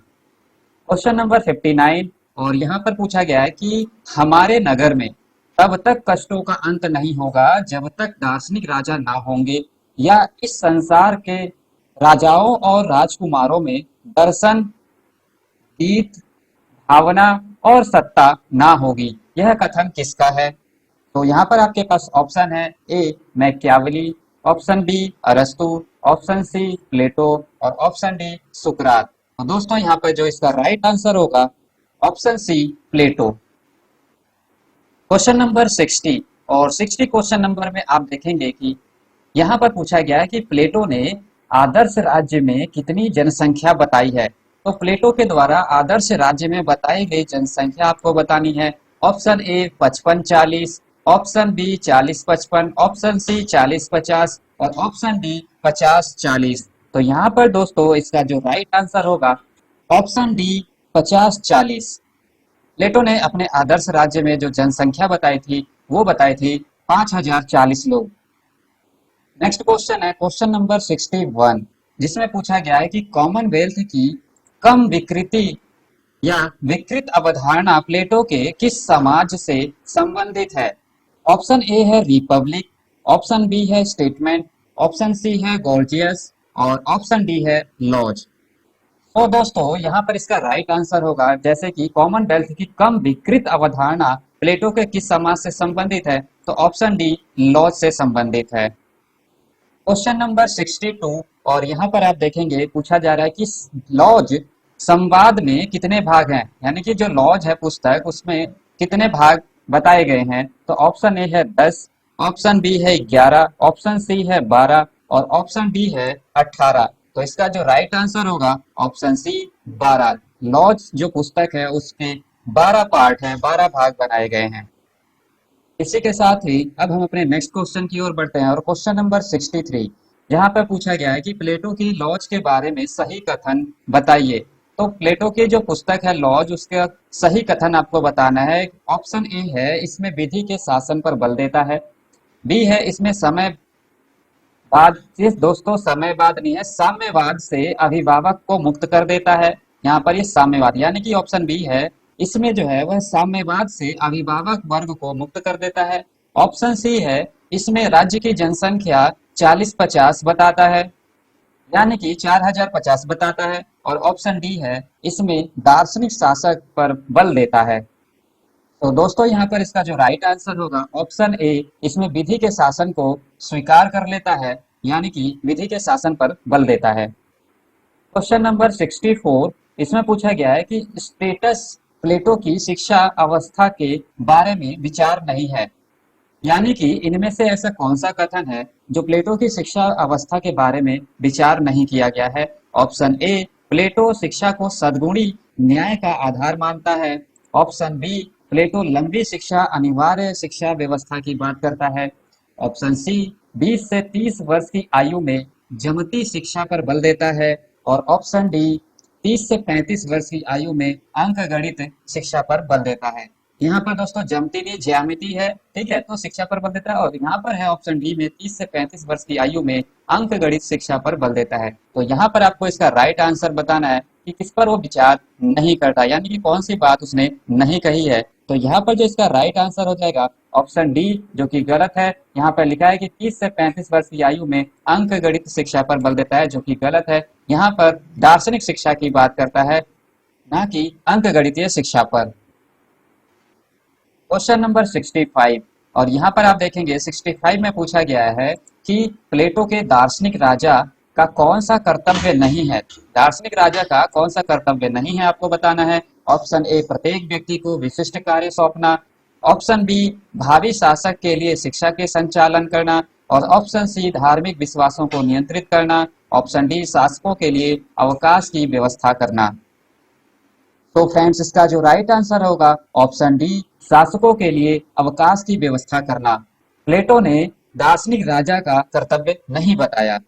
क्वेश्चन नंबर 59, और यहाँ पर पूछा गया है कि हमारे नगर में तब तक कष्टों का अंत नहीं होगा जब तक दार्शनिक राजा ना होंगे, या इस संसार के राजाओं और राजकुमारों में दर्शन, गीत, भावना और सत्ता ना होगी। यह कथन किसका है? तो यहाँ पर आपके पास ऑप्शन है ए मैकियावेली, ऑप्शन बी अरस्तु, ऑप्शन सी प्लेटो और ऑप्शन डी सुकरात। तो दोस्तों यहाँ पर जो इसका राइट आंसर होगा ऑप्शन सी प्लेटो। क्वेश्चन नंबर 60, और 60 क्वेश्चन नंबर में आप देखेंगे कि यहाँ पर पूछा गया है कि प्लेटो ने आदर्श राज्य में कितनी जनसंख्या बताई है। तो प्लेटो के द्वारा आदर्श राज्य में बताई गई जनसंख्या आपको बतानी है। Option A 55-40, option B 40-55, option C 40-50 और ऑप्शन डी 50-40। तो यहाँ पर दोस्तों इसका जो राइट आंसर होगा ऑप्शन डी 50-40। प्लेटो ने अपने आदर्श राज्य में जो जनसंख्या बताई थी वो बताई थी 5040 लोग। नेक्स्ट क्वेश्चन है क्वेश्चन नंबर 61, जिसमें पूछा गया है कि कॉमनवेल्थ की कम विकृति या विकृत अवधारणा प्लेटो के किस समाज से संबंधित है? ऑप्शन ए है रिपब्लिक, ऑप्शन बी है स्टेटमेंट, ऑप्शन सी है गॉर्जियस और ऑप्शन डी है लॉज। तो दोस्तों यहाँ पर इसका राइट आंसर होगा, जैसे कि कॉमनवेल्थ की कम विकृत अवधारणा प्लेटो के किस समाज से संबंधित है, तो ऑप्शन डी लॉज से संबंधित है। क्वेश्चन नंबर 62, और यहाँ पर आप देखेंगे पूछा जा रहा है कि लॉज संवाद में कितने भाग हैं, यानी कि जो लॉज है पुस्तक उसमें कितने भाग बताए गए हैं। तो ऑप्शन ए है 10, ऑप्शन बी है 11, ऑप्शन सी है 12 और ऑप्शन डी है 18। तो इसका जो राइट आंसर होगा ऑप्शन सी 12। लॉज जो पुस्तक है उसके 12 पार्ट हैं, 12 भाग बनाए गए हैं। इसी के साथ ही अब हम अपने नेक्स्ट क्वेश्चन की ओर बढ़ते हैं, और क्वेश्चन नंबर 63 यहाँ पर पूछा गया है कि प्लेटो की लॉज के बारे में सही कथन बताइए। तो प्लेटो की जो पुस्तक है लॉज, उसका सही कथन आपको बताना है। ऑप्शन ए है इसमें विधि के शासन पर बल देता है, बी है इसमें समय बाद इस दोस्तों साम्यवाद नहीं है, साम्यवाद से अभिभावक को मुक्त कर देता है। यहाँ पर ये साम्यवाद यानी कि ऑप्शन बी है, इसमें जो है वह साम्यवाद से अभिभावक वर्ग को मुक्त कर देता है। ऑप्शन सी है, इसमें राज्य की जनसंख्या 40-50 बताता है, यानी कि 4050 बताता है। और ऑप्शन डी है, इसमें दार्शनिक शासक पर बल देता है। तो दोस्तों यहाँ पर इसका जो राइट आंसर होगा ऑप्शन ए, इसमें विधि के शासन को स्वीकार कर लेता है, यानी कि विधि के शासन पर बल देता है। क्वेश्चन नंबर 64, इसमें पूछा गया है कि स्टेटस प्लेटो की शिक्षा अवस्था के बारे में विचार नहीं है, यानी कि इनमें से ऐसा कौन सा कथन है जो प्लेटो की शिक्षा अवस्था के बारे में विचार नहीं किया गया है। ऑप्शन ए, प्लेटो शिक्षा को सद्गुणी न्याय का आधार मानता है। ऑप्शन बी, प्लेटो लंबी शिक्षा अनिवार्य शिक्षा व्यवस्था की बात करता है। ऑप्शन सी, 20 से 30 वर्ष की आयु में जमती शिक्षा पर बल देता है। और ऑप्शन डी, 30 से 35 वर्ष की आयु में अंकगणित शिक्षा पर बल देता है। यहाँ पर दोस्तों जमती नहीं ज्यामिति है, ठीक है, तो शिक्षा पर बल देता है। और यहाँ पर है ऑप्शन डी में 30 से 35 वर्ष की आयु में अंक गणित शिक्षा पर बल देता है। तो यहाँ पर आपको इसका राइट आंसर बताना है कि किस पर वो विचार नहीं करता, यानी कि कौन सी बात उसने नहीं कही है। तो यहाँ पर जो इसका राइट आंसर हो जाएगा ऑप्शन डी, जो कि गलत है। यहाँ पर लिखा है कि 30 से 35 वर्ष की आयु में अंक गणित शिक्षा पर बल देता है, जो कि गलत है। यहाँ पर दार्शनिक शिक्षा की बात करता है, ना कि अंक गणितीय शिक्षा पर। क्वेश्चन नंबर 65, और यहाँ पर आप देखेंगे 65 में पूछा गया है कि प्लेटो के दार्शनिक राजा का कौन सा कर्तव्य नहीं है। दार्शनिक राजा का कौन सा कर्तव्य नहीं है आपको बताना है। ऑप्शन ए, प्रत्येक व्यक्ति को विशिष्ट कार्य सौंपना। ऑप्शन बी, भावी शासक के लिए शिक्षा के संचालन करना। और ऑप्शन सी, धार्मिक विश्वासों को नियंत्रित करना। ऑप्शन डी, शासकों के लिए अवकाश की व्यवस्था करना। तो फ्रेंड्स इसका जो राइट आंसर होगा ऑप्शन डी, शासकों के लिए अवकाश की व्यवस्था करना। प्लेटो ने दार्शनिक राजा का कर्तव्य नहीं बताया।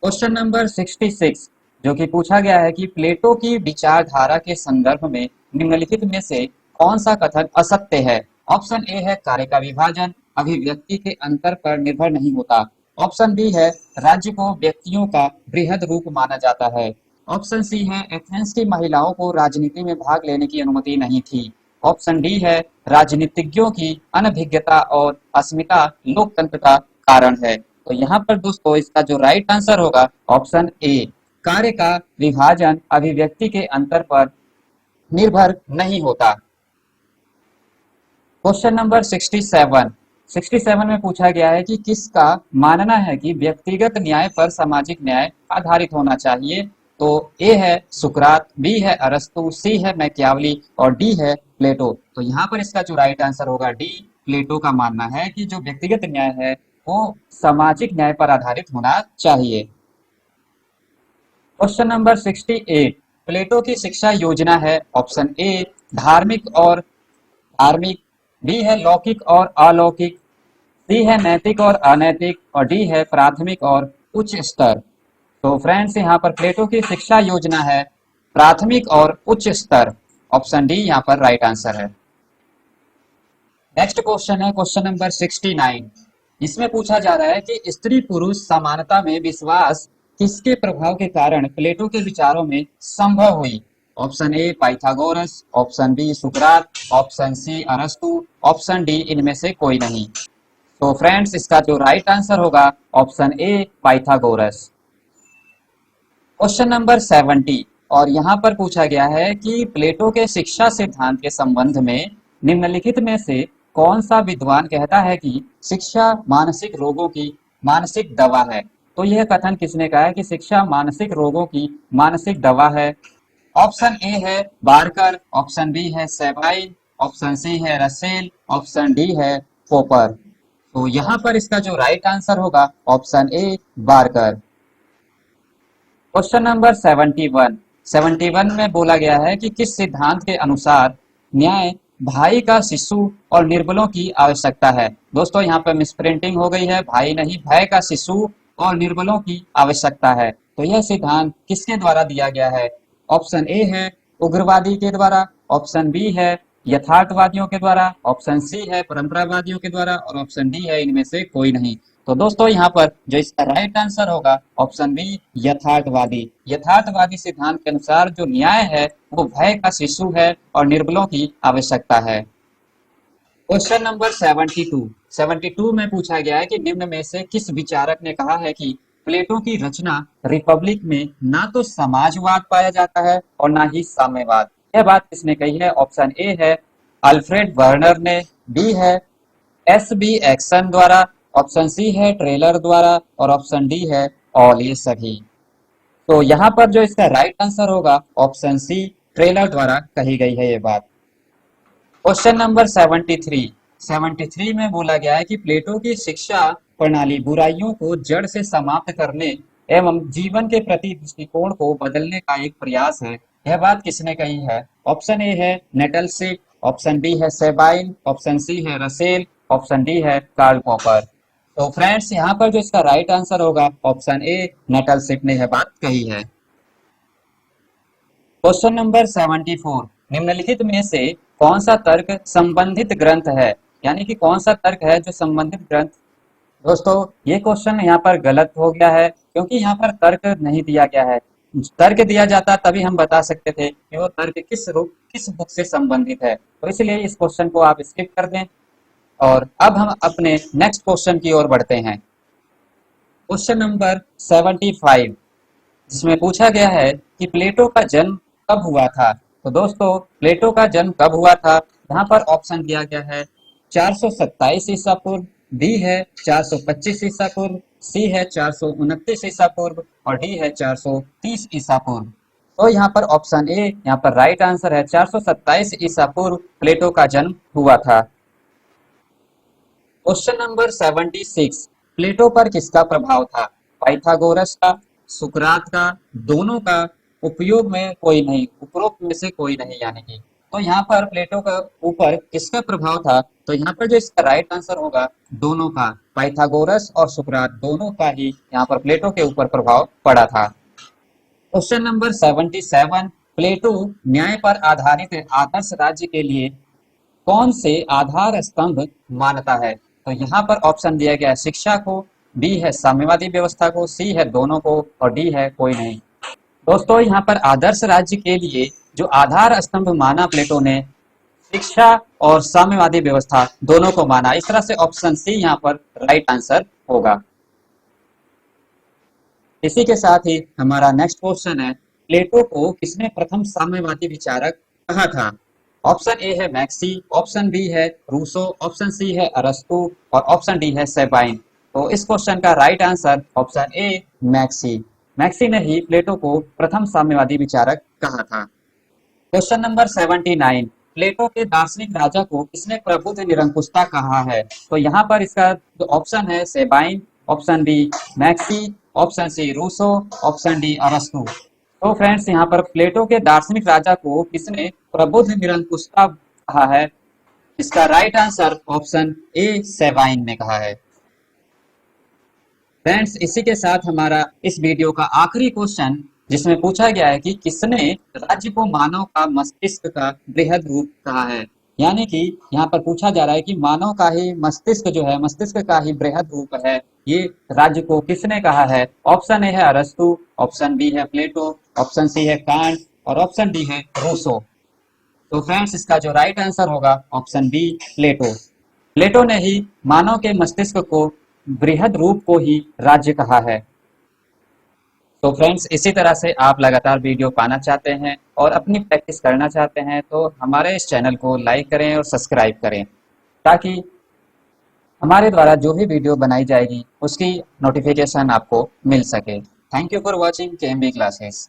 क्वेश्चन नंबर 66, जो कि पूछा गया है कि प्लेटो की विचारधारा के संदर्भ में निम्नलिखित में से कौन सा कथन असत्य है। ऑप्शन ए है, कार्य का विभाजन अभिव्यक्ति के अंतर पर निर्भर नहीं होता। ऑप्शन बी है, राज्य को व्यक्तियों का बृहद रूप माना जाता है। ऑप्शन सी है, एथेंस की महिलाओं को राजनीति में भाग लेने की अनुमति नहीं थी। ऑप्शन डी है, राजनीतिज्ञों की अनभिज्ञता और अस्मिता लोकतंत्र का कारण है। तो यहाँ पर दोस्तों इसका जो राइट आंसर होगा ऑप्शन ए, कार्य का विभाजन अभिव्यक्ति के अंतर पर निर्भर नहीं होता। क्वेश्चन नंबर 67 में पूछा गया है कि किसका मानना है कि व्यक्तिगत न्याय पर सामाजिक न्याय आधारित होना चाहिए। तो ए है सुकरात, बी है अरस्तु, सी है मैकियावली और डी है प्लेटो। तो यहाँ पर इसका जो राइट आंसर होगा डी, प्लेटो का मानना है कि जो व्यक्तिगत न्याय है वो सामाजिक न्याय पर आधारित होना चाहिए। क्वेश्चन नंबर 68, प्लेटो की शिक्षा योजना है। ऑप्शन ए, धार्मिक और धार्मिक, बी है लौकिक और अलौकिक, सी है नैतिक और अनैतिक और डी है प्राथमिक और उच्च स्तर। तो फ्रेंड्स यहाँ पर प्लेटो की शिक्षा योजना है प्राथमिक और उच्च स्तर। ऑप्शन डी यहाँ पर राइट आंसर है। नेक्स्ट क्वेश्चन है क्वेश्चन नंबर 69, इसमें पूछा जा रहा है कि स्त्री पुरुष समानता में विश्वास किसके प्रभाव के कारण प्लेटो के विचारों में संभव हुई। Option A Pythagoras, option B सुकरात, ऑप्शन सी अरस्तु, ऑप्शन डी इनमें से कोई नहीं। तो फ्रेंड्स इसका जो राइट आंसर होगा option A Pythagoras. Question number 70, और यहाँ पर पूछा गया है कि प्लेटो के शिक्षा सिद्धांत के संबंध में निम्नलिखित में से कौन सा विद्वान कहता है कि शिक्षा मानसिक रोगों की मानसिक दवा है। तो यह कथन किसने कहा है कि शिक्षा मानसिक रोगों की मानसिक दवा है। ऑप्शन ए है बारकर, ऑप्शन बी है सेबाइन, ऑप्शन सी है रसेल, ऑप्शन डी है पोपर। तो यहाँ पर इसका जो राइट आंसर होगा ऑप्शन ए बारकर। क्वेश्चन नंबर 71 में बोला गया है कि किस सिद्धांत के अनुसार न्याय भाई का शिशु और निर्बलों की आवश्यकता है। दोस्तों यहाँ पर मिसप्रिंटिंग हो गई है, भाई नहीं भय का शिशु और निर्बलों की आवश्यकता है। तो यह सिद्धांत किसके द्वारा दिया गया है। ऑप्शन ए है उग्रवादी के द्वारा, ऑप्शन बी है यथार्थवादियों के द्वारा, ऑप्शन सी है परंपरावादियों के द्वारा और ऑप्शन डी है इनमें से कोई नहीं। तो दोस्तों यहाँ पर जो इसका राइट आंसर होगा ऑप्शन बी, यथार्थवादी। यथार्थवादी सिद्धांत के अनुसार जो न्याय है वो भय का शिशु है और निर्बलों की आवश्यकता है। क्वेश्चन नंबर 72 में पूछा गया है कि निम्न में से किस विचारक ने कहा है कि प्लेटो की रचना रिपब्लिक में ना तो समाजवाद पाया जाता है और ना ही साम्यवाद। यह बात किसने कही है? ऑप्शन ए है अल्फ्रेड वर्नर ने, बी है एस बी एक्सन द्वारा, ऑप्शन सी है ट्रेलर द्वारा और ऑप्शन डी है ऑल ये सभी। तो यहाँ पर जो इसका राइट आंसर होगा ऑप्शन सी, ट्रेलर द्वारा कही गई है ये बात। क्वेश्चन नंबर 73 में बोला गया है कि प्लेटो की शिक्षा प्रणाली बुराइयों को जड़ से समाप्त करने एवं जीवन के प्रति दृष्टिकोण को बदलने का एक प्रयास है। यह बात किसने कही है? ऑप्शन ए है नेटलस्टिक, ऑप्शन बी है सेबाइन, ऑप्शन सी है रसेल, ऑप्शन डी है कार्ल पॉपर। तो फ्रेंड्स यहाँ पर जो इसका राइट आंसर होगा ऑप्शन ए, नेटलस्टिक ने यह बात कही है। क्वेश्चन नंबर 74, निम्नलिखित में से कौन सा तर्क संबंधित ग्रंथ है? यानी कि कौन सा तर्क है जो संबंधित ग्रंथ। दोस्तों ये क्वेश्चन यहाँ पर गलत हो गया है क्योंकि यहाँ पर तर्क नहीं दिया गया है। तर्क दिया जाता तभी हम बता सकते थे कि वो तर्क किस बुक से संबंधित है। तो इसलिए इस क्वेश्चन को आप स्किप कर दें और अब हम अपने नेक्स्ट क्वेश्चन की ओर बढ़ते हैं। क्वेश्चन नंबर 75 जिसमें पूछा गया है कि प्लेटो का जन्म कब हुआ था। तो दोस्तों प्लेटो का जन्म कब हुआ था? यहाँ पर ऑप्शन दिया गया है 427 ईसा पूर्व, बी है 425 ईसा पूर्व, सी है 429 ईसा पूर्व और डी है 430 ईसा पूर्व। तो यहाँ पर ऑप्शन ए यहाँ पर राइट आंसर है, 427 ईसा पूर्व प्लेटो का जन्म हुआ था। क्वेश्चन नंबर 76, प्लेटो पर किसका प्रभाव था? पाइथागोरस का, सुकरात का, दोनों का, उपयोग में कोई नहीं, उपरोक्त में से कोई नहीं यानी कि। तो यहाँ पर प्लेटो का ऊपर किसका प्रभाव था? तो यहाँ पर जो इसका राइट आंसर होगा दोनों का, पाइथागोरस और सुकरात दोनों का ही यहाँ पर प्लेटो के ऊपर प्रभाव पड़ा था। क्वेश्चन नंबर 77, प्लेटो न्याय पर आधारित आदर्श राज्य के लिए कौन से आधार स्तंभ मानता है? तो यहाँ पर ऑप्शन दिया गया है शिक्षा को, बी है साम्यवादी व्यवस्था को, सी है दोनों को और डी है कोई नहीं। दोस्तों यहाँ पर आदर्श राज्य के लिए जो आधार स्तंभ माना प्लेटो ने, शिक्षा और साम्यवादी व्यवस्था दोनों को माना। इस तरह से ऑप्शन सी यहाँ पर राइट आंसर होगा। इसी के साथ ही हमारा नेक्स्ट क्वेश्चन है, प्लेटो को किसने प्रथम साम्यवादी विचारक कहा था? ऑप्शन ए है मैक्सी, ऑप्शन बी है रूसो, ऑप्शन सी है अरस्तु और ऑप्शन डी है सेबाइन। तो इस क्वेश्चन का right answer option A, Maxey. Maxey ने ही प्लेटो को प्रथम साम्यवादी विचारक कहा था। क्वेश्चन नंबर 79, प्लेटो के दार्शनिक राजा को किसने प्रबुद्ध निरंकुशता कहा है? तो यहाँ पर इसका जो ऑप्शन है सेबाइन, ऑप्शन बी मैक्सी, option C Rousseau, option D अरस्तु। तो फ्रेंड्स यहाँ पर प्लेटो के दार्शनिक राजा को किसने प्रबुद्ध निरंकुशता कहा है? इसका right answer option A, Sabine ने कहा है। फ्रेंड्स इसी के साथ हमारा इस वीडियो का आखिरी क्वेश्चन जिसमें पूछा गया है कि किसने राज्य को मानव का मस्तिष्क का बृहद रूप कहा है। यानी कि यहाँ पर पूछा जा रहा है कि मानव का ही मस्तिष्क जो है, मस्तिष्क का ही बृहद रूप है, ये राज्य को किसने कहा है? ऑप्शन ए है अरस्तु, ऑप्शन बी है प्लेटो, ऑप्शन सी है कांट और ऑप्शन डी है रूसो। तो फ्रेंड्स इसका जो राइट आंसर होगा ऑप्शन बी, प्लेटो। प्लेटो ने ही मानव के मस्तिष्क को, बृहद रूप को ही राज्य कहा है। तो फ्रेंड्स इसी तरह से आप लगातार वीडियो पाना चाहते हैं और अपनी प्रैक्टिस करना चाहते हैं तो हमारे इस चैनल को लाइक करें और सब्सक्राइब करें ताकि हमारे द्वारा जो भी वीडियो बनाई जाएगी उसकी नोटिफिकेशन आपको मिल सके। Thank you for watching KMB classes.